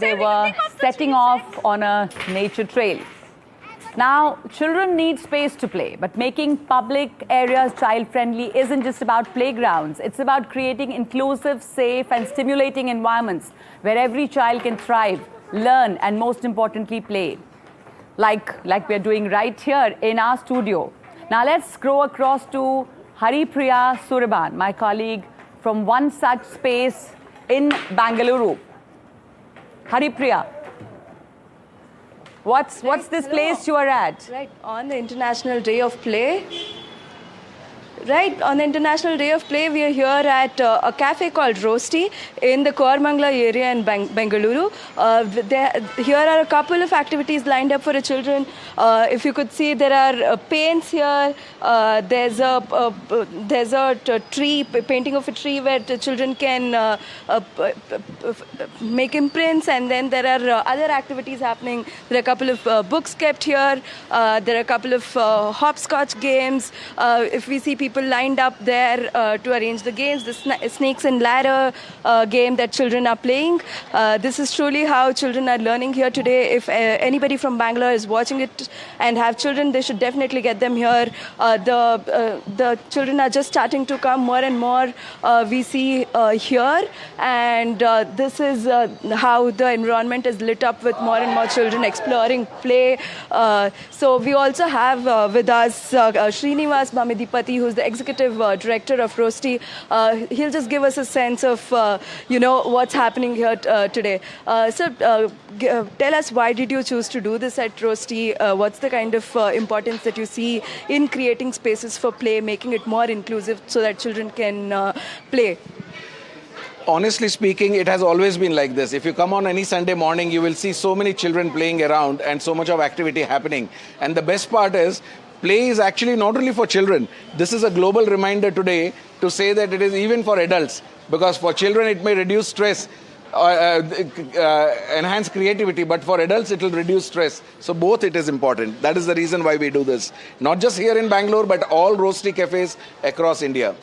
They were setting off on a nature trail. Now, children need space to play, but making public areas child-friendly isn't just about playgrounds. It's about creating inclusive, safe, and stimulating environments where every child can thrive, learn, and most importantly, play. Like we're doing right here in our studio. Now, let's go across to Haripriya Suraban, my colleague from one such space in Bangalore. Haripriya, what's this place you are at? Right, on the International Day of Play. Right, on the International Day of Play, we are here at a cafe called Rosti in the Koramangala area in Bengaluru. Here are a couple of activities lined up for the children. If you could see, there are paints here. There's a tree, painting of a tree where the children can make imprints, and then there are other activities happening. There are a couple of books kept here. There are a couple of hopscotch games. If we see people lined up there to arrange the games, the snakes and ladder game that children are playing. This is truly how children are learning here today. If anybody from Bangalore is watching it and have children, they should definitely get them here. The children are just starting to come more and more. We see here, and this is how the environment is lit up with more and more children exploring play. So we also have with us Srinivas Bhamidipati, who's the executive director of Rosti. He'll just give us a sense of what's happening here today. So tell us, why did you choose to do this at Rosti? What's the kind of importance that you see in creating spaces for play, making it more inclusive so that children can play? Honestly speaking, it has always been like this. If you come on any Sunday morning, you will see so many children playing around and so much of activity happening. And the best part is, play is actually not only for children. This is a global reminder today to say that it is even for adults. Because for children, it may reduce stress, enhance creativity, but for adults, it will reduce stress. So both it is important. That is the reason why we do this. Not just here in Bangalore, but all Rosti cafes across India.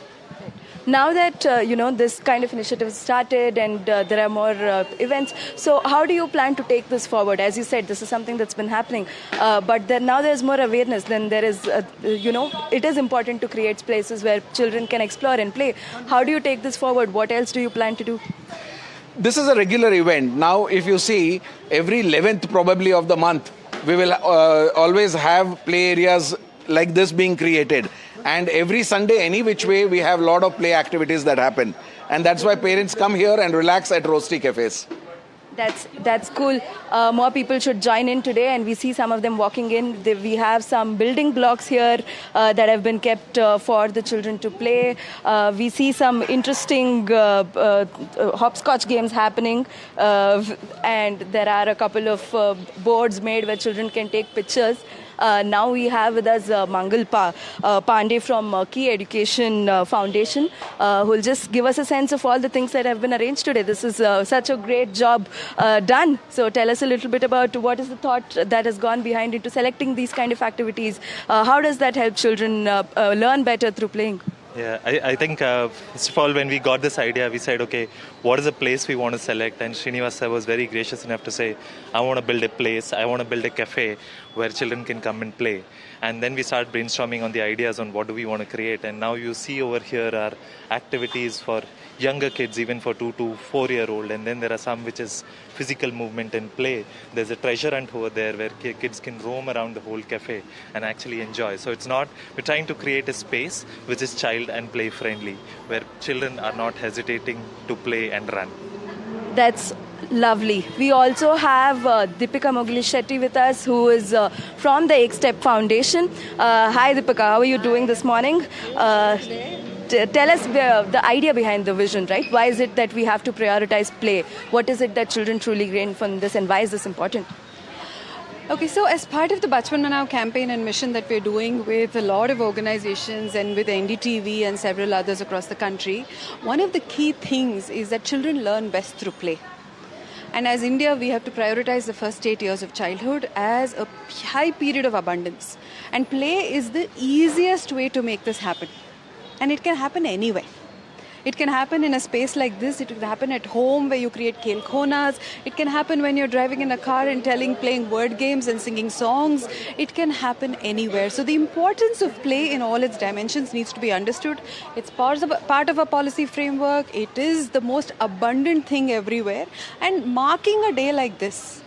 Now that this kind of initiative started and there are more events, so how do you plan to take this forward? As you said, this is something that's been happening, but now there's more awareness. Then there is, it is important to create places where children can explore and play. How do you take this forward? What else do you plan to do? This is a regular event. Now, if you see, every 11th probably of the month, we will always have play areas like this being created. And every Sunday, any which way, we have a lot of play activities that happen. And that's why parents come here and relax at Rosti cafes. That's cool. More people should join in today, and we see some of them walking in. We have some building blocks here that have been kept for the children to play. We see some interesting hopscotch games happening, and there are a couple of boards made where children can take pictures. Now we have with us Mangal Pandey from Key Education Foundation, who will just give us a sense of all the things that have been arranged today. This is such a great job done. So tell us a little bit about what is the thought that has gone behind into selecting these kind of activities. How does that help children learn better through playing? Yeah, I think, first of all, when we got this idea, we said, okay, what is the place we want to select? And Srinivas sir was very gracious enough to say, I want to build a place, I want to build a cafe where children can come and play. And then we started brainstorming on the ideas on what do we want to create. And now you see over here are activities for younger kids, even for 2 to 4-year-old. And then there are some which is physical movement and play. There's a treasure hunt over there where kids can roam around the whole cafe and actually enjoy. So it's not, we're trying to create a space which is child and play friendly, where children are not hesitating to play and run. That's lovely. We also have Deepika Mugli Shetty with us, who is from the Ekstep Foundation. Hi Deepika, how are you doing this morning? Tell us the idea behind the vision, right? Why is it that we have to prioritize play? What is it that children truly gain from this, and why is this important? Okay, so as part of the Bachpan Manao campaign and mission that we're doing with a lot of organizations and with NDTV and several others across the country, one of the key things is that children learn best through play. And as India, we have to prioritize the first 8 years of childhood as a high period of abundance. And play is the easiest way to make this happen. And it can happen anywhere. It can happen in a space like this. It can happen at home where you create khel khonas. It can happen when you're driving in a car and playing word games and singing songs. It can happen anywhere. So the importance of play in all its dimensions needs to be understood. It's part of a policy framework. It is the most abundant thing everywhere. And marking a day like this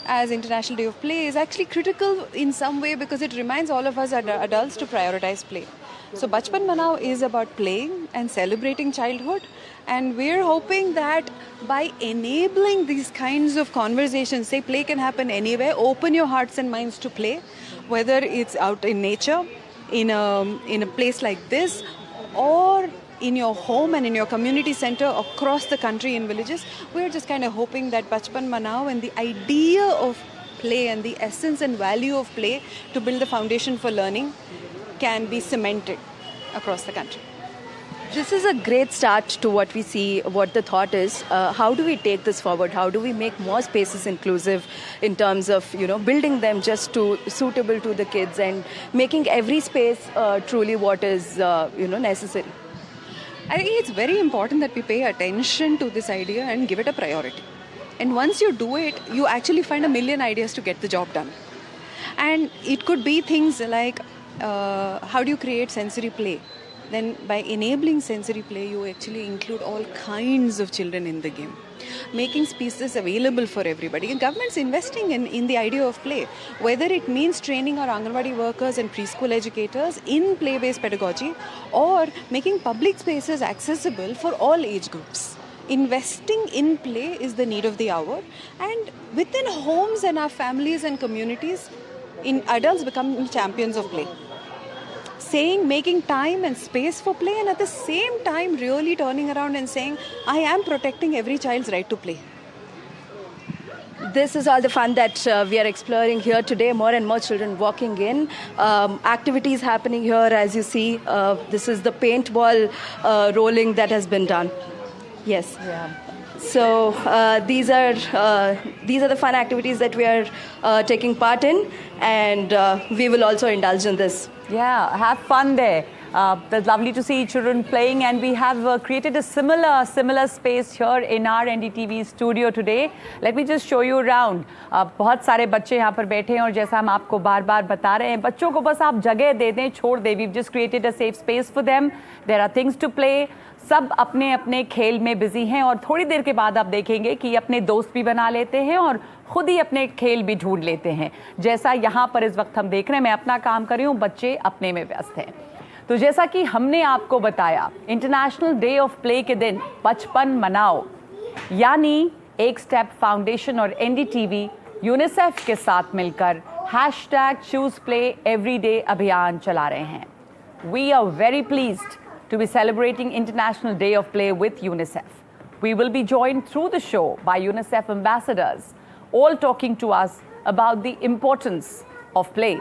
as International Day of Play is actually critical in some way because it reminds all of us adults to prioritize play. So Bachpan Manao is about playing and celebrating childhood, and we're hoping that by enabling these kinds of conversations, say play can happen anywhere, open your hearts and minds to play, whether it's out in nature, in a place like this, or in your home and in your community center across the country in villages. We're just kind of hoping that Bachpan Manao and the idea of play and the essence and value of play to build the foundation for learning can be cemented across the country. This is a great start to what we see, what the thought is. How do we take this forward? How do we make more spaces inclusive in terms of, building them just to suitable to the kids and making every space truly what is, necessary? I think it's very important that we pay attention to this idea and give it a priority. And once you do it, you actually find a million ideas to get the job done. And it could be things like, how do you create sensory play? Then by enabling sensory play, you actually include all kinds of children in the game. Making spaces available for everybody. And government's investing in the idea of play. Whether it means training our Anganwadi workers and preschool educators in play-based pedagogy or making public spaces accessible for all age groups. Investing in play is the need of the hour. And within homes and our families and communities, adults become champions of play. Making time and space for play, and at the same time really turning around and saying, I am protecting every child's right to play. This is all the fun that we are exploring here today. More and more children walking in. Activities happening here, as you see. This is the paintball rolling that has been done. Yes. Yeah. So these are the fun activities that we are taking part in, and we will also indulge in this. Yeah, have fun there. It's lovely to see children playing, and we have created a similar space here in our NDTV studio today. Let me just show you around. बहुत सारे बच्चे यहाँ पर बैठे हैं और जैसा हम आपको बार-बार बता रहे हैं, बच्चों को बस आप जगह दे दें, छोड़ दें. We've just created a safe space for them. There are things to play. सब अपने अपने खेल में बिजी हैं और थोड़ी देर के बाद आप देखेंगे कि अपने दोस्त भी बना लेते हैं और खुद ही अपने खेल भी ढूंढ लेते हैं. जैसा यहाँ पर इस वक्त हम देख रहे हैं, मैं अपना काम कर रही हूँ, बच्चे अपने में व्यस्त हैं. तो जैसा कि हमने आपको बताया, इंटरनेशनल डे ऑफ प्ले के दिन बचपन मनाओ, यानी एक स्टेप फाउंडेशन और एनडीटीवी यूनिसेफ के साथ मिलकर #ChoosePlayEveryday अभियान चला रहे हैं. We are very pleased to be celebrating International Day of Play with UNICEF. We will be joined through the show by UNICEF ambassadors, all talking to us about the importance of play